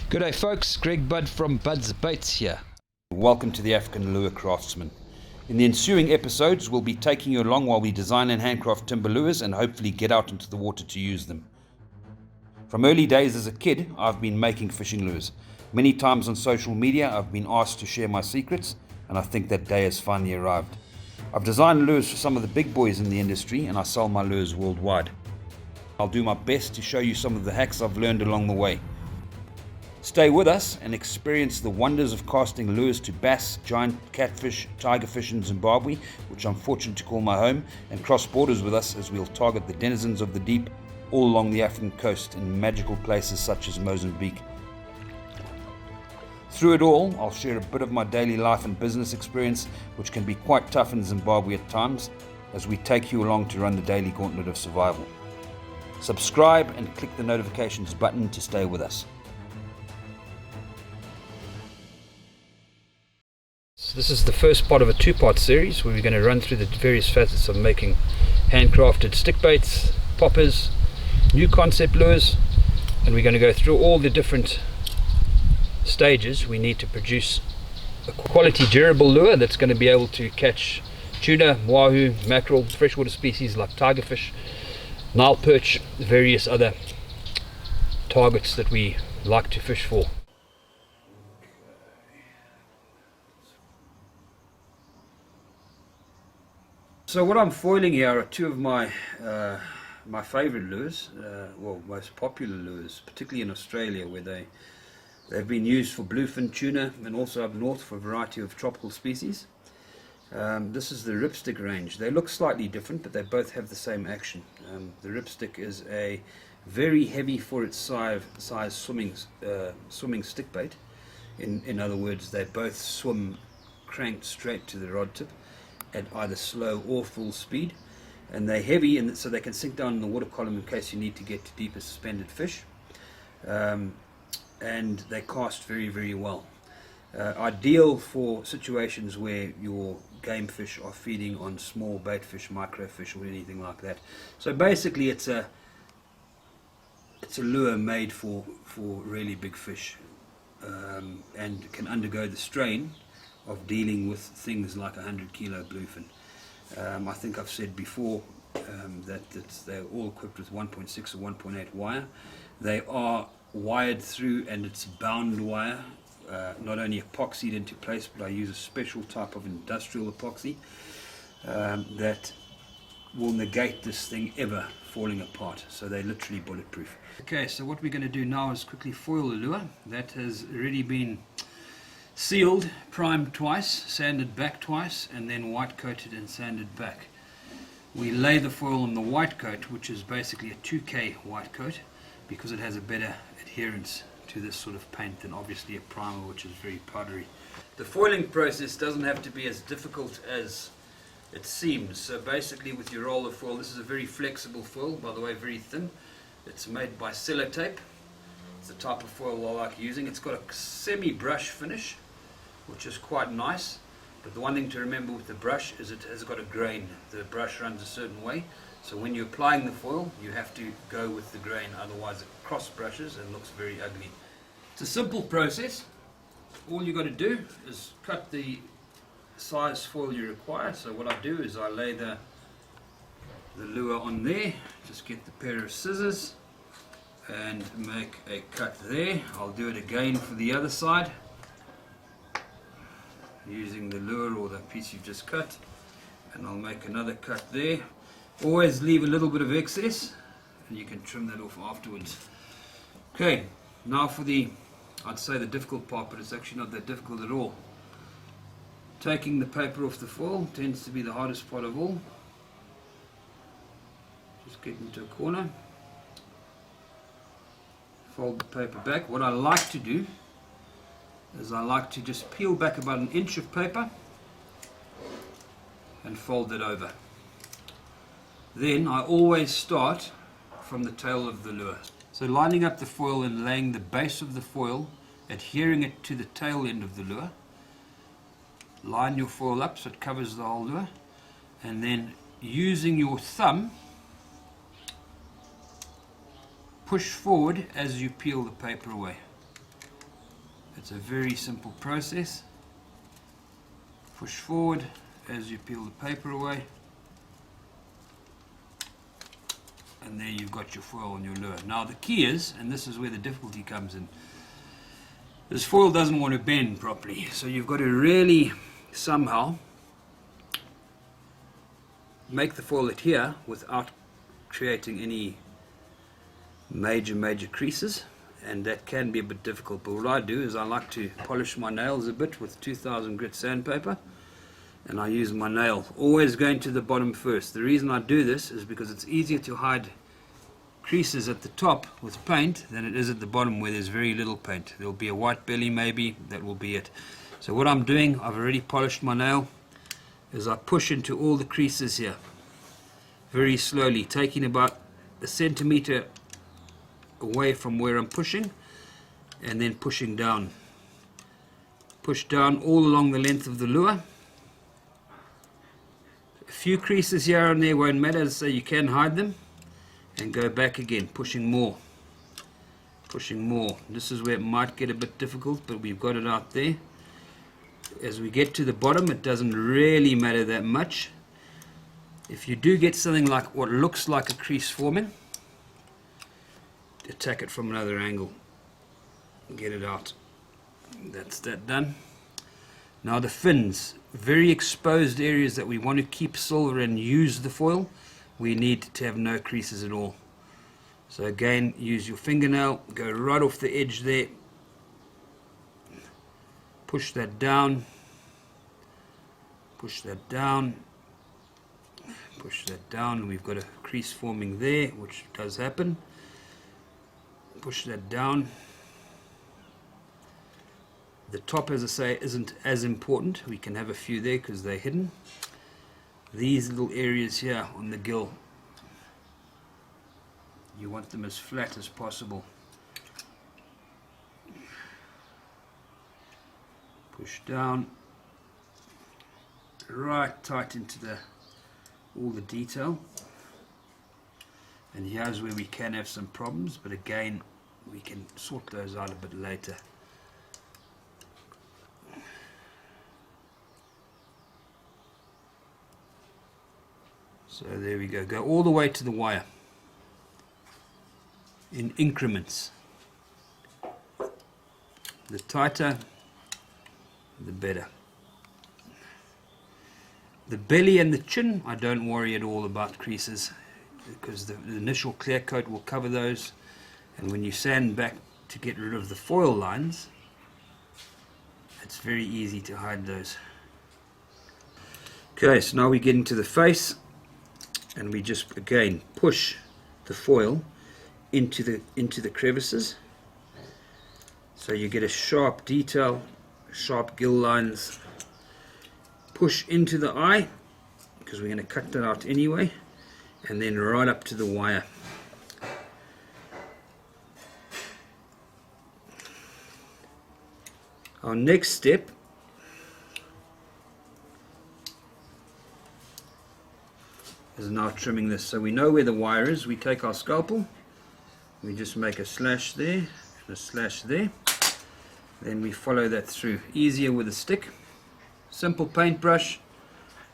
G'day folks, Greg Budd from Bud's Baits here. Welcome to the African Lure Craftsman. In the ensuing episodes, we'll be taking you along while we design and handcraft timber lures and hopefully get out into the water to use them. From early days as a kid, I've been making fishing lures. Many times on social media, I've been asked to share my secrets, and I think that day has finally arrived. I've designed lures for some of the big boys in the industry, and I sell my lures worldwide. I'll do my best to show you some of the hacks I've learned along the way. Stay with us and experience the wonders of casting lures to bass, giant catfish, tigerfish in Zimbabwe, which I'm fortunate to call my home, and cross borders with us as we'll target the denizens of the deep all along the African coast in magical places such as Mozambique. Through it all, I'll share a bit of my daily life and business experience, which can be quite tough in Zimbabwe at times, as we take you along to run the daily gauntlet of survival. Subscribe and click the notifications button to stay with us. So this is the first part of a two-part series where we're going to run through the various facets of making handcrafted stick baits, poppers, new concept lures, and we're going to go through all the different stages we need to produce a quality durable lure that's going to be able to catch tuna, wahoo, mackerel, freshwater species like tigerfish, Nile perch, various other targets that we like to fish for. So what I'm foiling here are two of my favorite lures, most popular lures, particularly in Australia, where they've been used for bluefin tuna and also up north for a variety of tropical species. This is the RipStick range. They look slightly different, but they both have the same action. The RipStick is a very heavy for its size swimming stick bait. In other words, they both swim cranked straight to the rod tip at either slow or full speed, and they're heavy, and so they can sink down in the water column in case you need to get to deeper suspended fish, and they cast very, very well. Ideal for situations where your game fish are feeding on small bait fish, microfish, or anything like that. So basically it's a lure made for really big fish, and can undergo the strain of dealing with things like 100-kilo bluefin. I think I've said before that they're all equipped with 1.6 or 1.8 wire. They are wired through, and it's bound wire, not only epoxied into place, but I use a special type of industrial epoxy that will negate this thing ever falling apart. So they're literally bulletproof. Okay, so what we're going to do now is quickly foil the lure. That has already been sealed, primed twice, sanded back twice, and then white coated and sanded back. We lay the foil on the white coat, which is basically a 2K white coat, because it has a better adherence to this sort of paint than obviously a primer, which is very powdery. The foiling process doesn't have to be as difficult as it seems. So basically with your roller foil, this is a very flexible foil, by the way, very thin. It's made by sellotape. It's the type of foil I like using. It's got a semi-brush finish, which is quite nice, but the one thing to remember with the brush is it has got a grain. The brush runs a certain way, so when you're applying the foil you have to go with the grain, otherwise it cross brushes and looks very ugly. It's a simple process. All you got to do is cut the size foil you require. So what I do is I lay the lure on there, just get the pair of scissors and make a cut there. I'll do it again for the other side, using the lure or the piece you've just cut, and I'll make another cut there. Always leave a little bit of excess, and you can trim that off afterwards. Okay, now for I'd say the difficult part, but it's actually not that difficult at all. Taking the paper off the foil tends to be the hardest part of all. Just get into a corner, fold the paper back. What I like to do is I like to just peel back about an inch of paper and fold it over. Then I always start from the tail of the lure. So lining up the foil and laying the base of the foil, adhering it to the tail end of the lure. Line your foil up so it covers the whole lure, and then using your thumb push forward as you peel the paper away. It's a very simple process. Push forward as you peel the paper away, and there you've got your foil on your lure. Now the key is, and this is where the difficulty comes in, this foil doesn't want to bend properly, so you've got to really somehow make the foil adhere without creating any major creases, and that can be a bit difficult. But what I do is I like to polish my nails a bit with 2000 grit sandpaper, and I use my nail always going to the bottom first. The reason I do this is because it's easier to hide creases at the top with paint than it is at the bottom where there's very little paint. There'll be a white belly maybe, that will be it. So what I'm doing, I've already polished my nail, is I push into all the creases here very slowly, taking about a centimeter away from where I'm pushing, and then pushing down. Push down all along the length of the lure. A few creases here and there won't matter, so you can hide them, and go back again, pushing more. Pushing more. This is where it might get a bit difficult, but we've got it out there. As we get to the bottom, it doesn't really matter that much. If you do get something like what looks like a crease forming, attack it from another angle, get it out. That's that done. Now the fins, very exposed areas that we want to keep silver and use the foil, we need to have no creases at all. So again, use your fingernail, go right off the edge there, push that down, push that down, push that down. We've got a crease forming there, which does happen. Push that down. The top, as I say, isn't as important. We can have a few there because they're hidden. These little areas here on the gill, you want them as flat as possible. Push down right tight into all the detail. And here's where we can have some problems, but again, we can sort those out a bit later. So there we go. Go all the way to the wire in increments. The tighter, the better. The belly and the chin, I don't worry at all about creases, because the initial clear coat will cover those, and when you sand back to get rid of the foil lines, it's very easy to hide those. Okay, so now we get into the face, and we just again push the foil into the crevices, so you get a sharp detail, sharp gill lines. Push into the eye, because we're going to cut that out anyway, and then right up to the wire. Our next step is now trimming this. So we know where the wire is. We take our scalpel, we just make a slash there and a slash there, then we follow that through. Easier with a stick. Simple paintbrush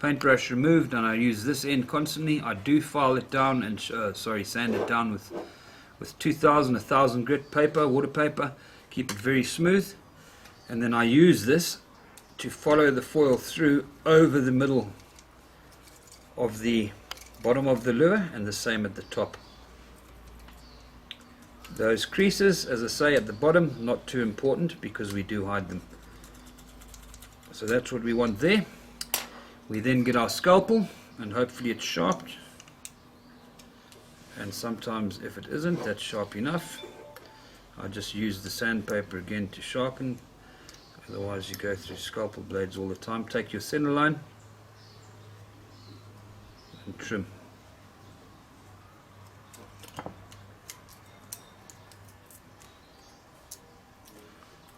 removed, and I use this end constantly. I do file it down and sand it down with 1000 grit paper, water paper, keep it very smooth, and then I use this to follow the foil through over the middle of the bottom of the lure, and the same at the top. Those creases, as I say, at the bottom, not too important because we do hide them. So that's what we want there. We then get our scalpel, and hopefully it's sharp, and sometimes if it isn't, that's sharp enough. I just use the sandpaper again to sharpen, otherwise you go through scalpel blades all the time. Take your center line and trim.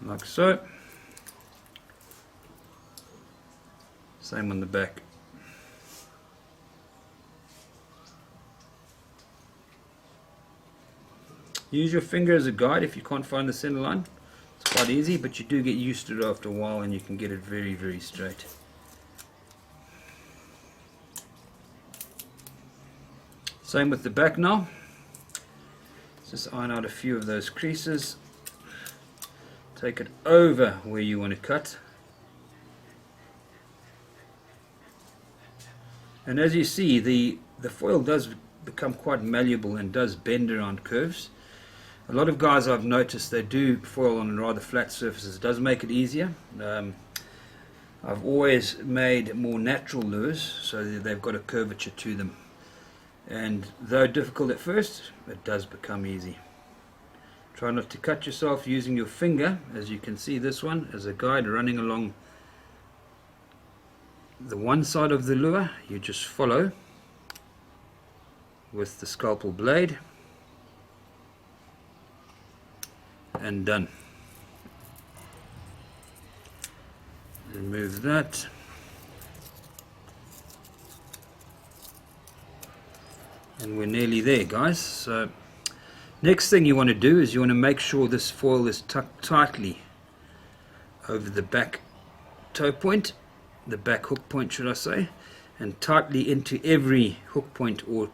Like so. Same on the back. Use your finger as a guide if you can't find the center line. It's quite easy, but you do get used to it after a while and you can get it very, very straight. Same with the back now. Just iron out a few of those creases. Take it over where you want to cut. And as you see, the foil does become quite malleable and does bend around curves. A lot of guys I've noticed, they do foil on rather flat surfaces. It does make it easier. I've always made more natural lures so that they've got a curvature to them. And though difficult at first, it does become easy. Try not to cut yourself using your finger, as you can see this one as a guide running along the one side of the lure. You just follow with the scalpel blade and done. Remove that. And we're nearly there, guys. So next thing you want to do is you want to make sure this foil is tucked tightly over the back toe point, the back hook point should I say, and tightly into every hook point or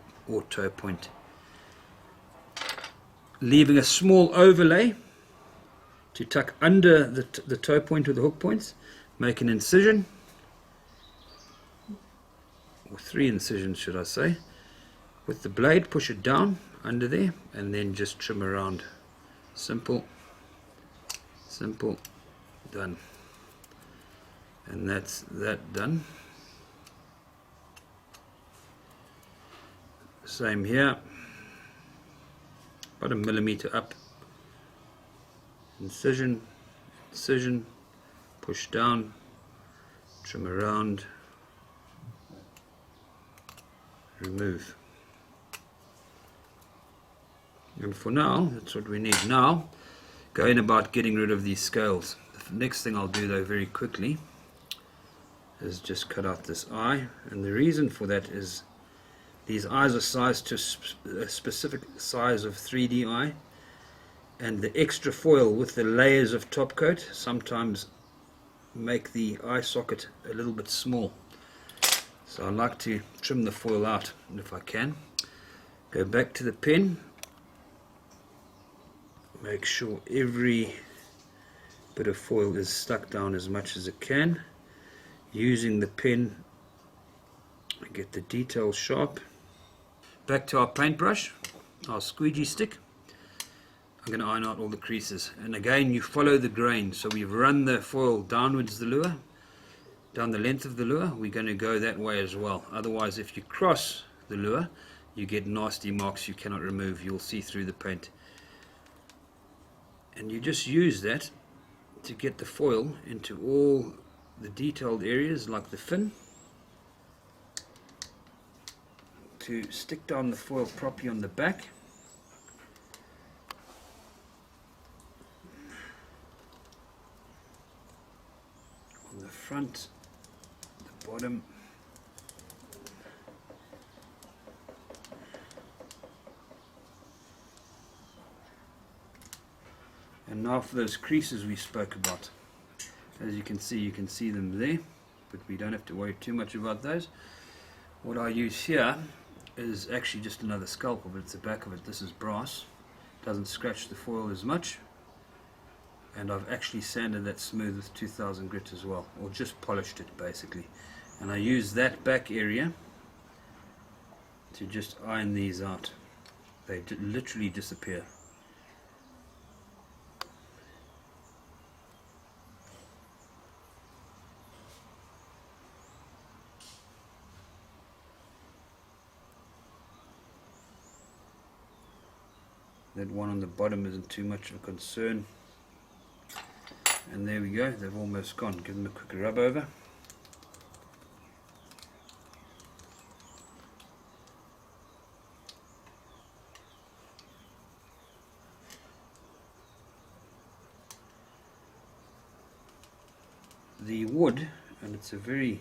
toe point, leaving a small overlay to tuck under the toe point or the hook points. Make an incision, or 3 incisions should I say, with the blade. Push it down under there and then just trim around. Simple, simple, done. And that's that done. Same here, about 1 millimeter up. Incision, incision, push down, trim around, remove. And for now, that's what we need. Now, going about getting rid of these scales. The next thing I'll do though very quickly is just cut out this eye, and the reason for that is these eyes are sized to a specific size of 3D eye, and the extra foil with the layers of top coat sometimes make the eye socket a little bit small. So I like to trim the foil out if I can. Go back to the pen, make sure every bit of foil is stuck down as much as it can. Using the pen, get the details sharp. Back to our paintbrush, our squeegee stick. I'm going to iron out all the creases, and again you follow the grain. So we've run the foil downwards the lure, down the length of the lure. We're going to go that way as well. Otherwise, if you cross the lure, you get nasty marks you cannot remove. You'll see through the paint, and you just use that to get the foil into all the detailed areas like the fin, to stick down the foil properly on the back. On the front, the bottom, and now for those creases we spoke about. As you can see them there, but we don't have to worry too much about those. What I use here is actually just another scalpel, but it's the back of it. This is brass, doesn't scratch the foil as much, and I've actually sanded that smooth with 2000 grit as well, or just polished it basically. And I use that back area to just iron these out. They literally disappear. That one on the bottom isn't too much of a concern. And there we go, they've almost gone. Give them a quick rub over. The wood, and it's a very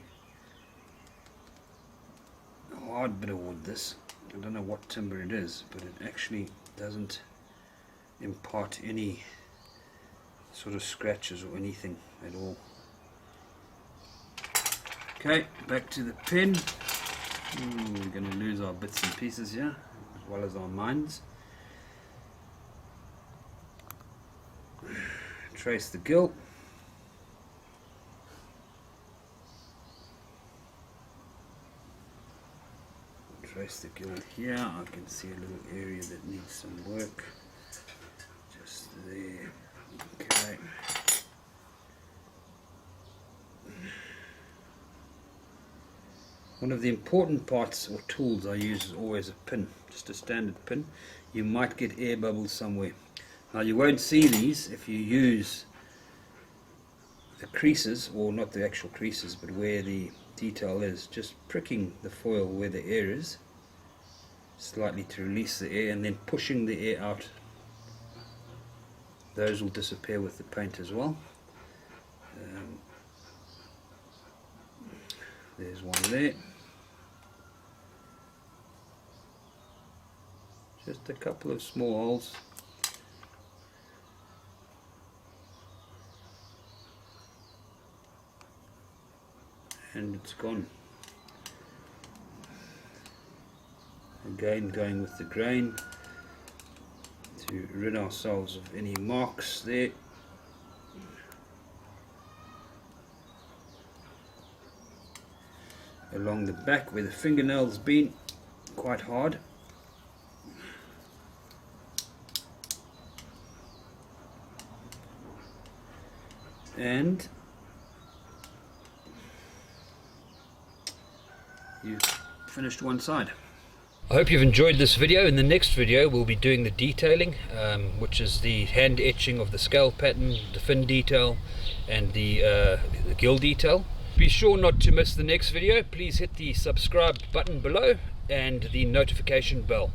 hard bit of wood this. I don't know what timber it is, but it actually doesn't impart any sort of scratches or anything at all. Okay, back to the pen. We're going to lose our bits and pieces here, as well as our minds. Trace the gill. Trace the gill here. I can see a little area that needs some work. Just there. Okay. One of the important parts or tools I use is always a pin, just a standard pin. You might get air bubbles somewhere. Now you won't see these if you use the creases, or not the actual creases, but where the detail is, just pricking the foil where the air is, slightly to release the air, and then pushing the air out. Those will disappear with the paint as well. There's one there. Just a couple of small holes. And it's gone. Again, going with the grain to rid ourselves of any marks there. Along the back where the fingernail's been, quite hard. And you've finished one side. I hope you've enjoyed this video. In the next video we'll be doing the detailing, which is the hand etching of the scale pattern, the fin detail and the gill detail. Be sure not to miss the next video. Please hit the subscribe button below and the notification bell.